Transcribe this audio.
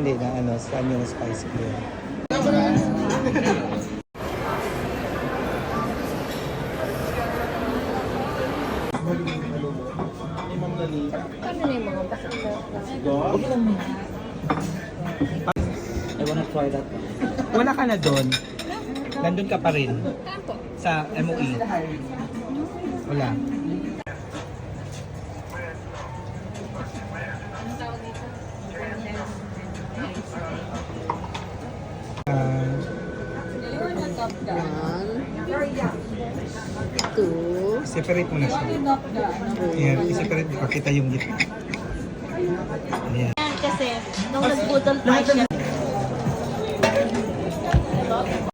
hindi na ano, saan yung spicy cream. Kano na yung mga basok na? Okay lang mo. I wanna try that. Wala ka na doon. Nandun ka pa rin. Tampo. Sa MOE. Wala. Two. Separate mo na siya. Ayan, i-separate mo. Pakita yung gitna. Ayan. Kasi, nung nagputol pa siya,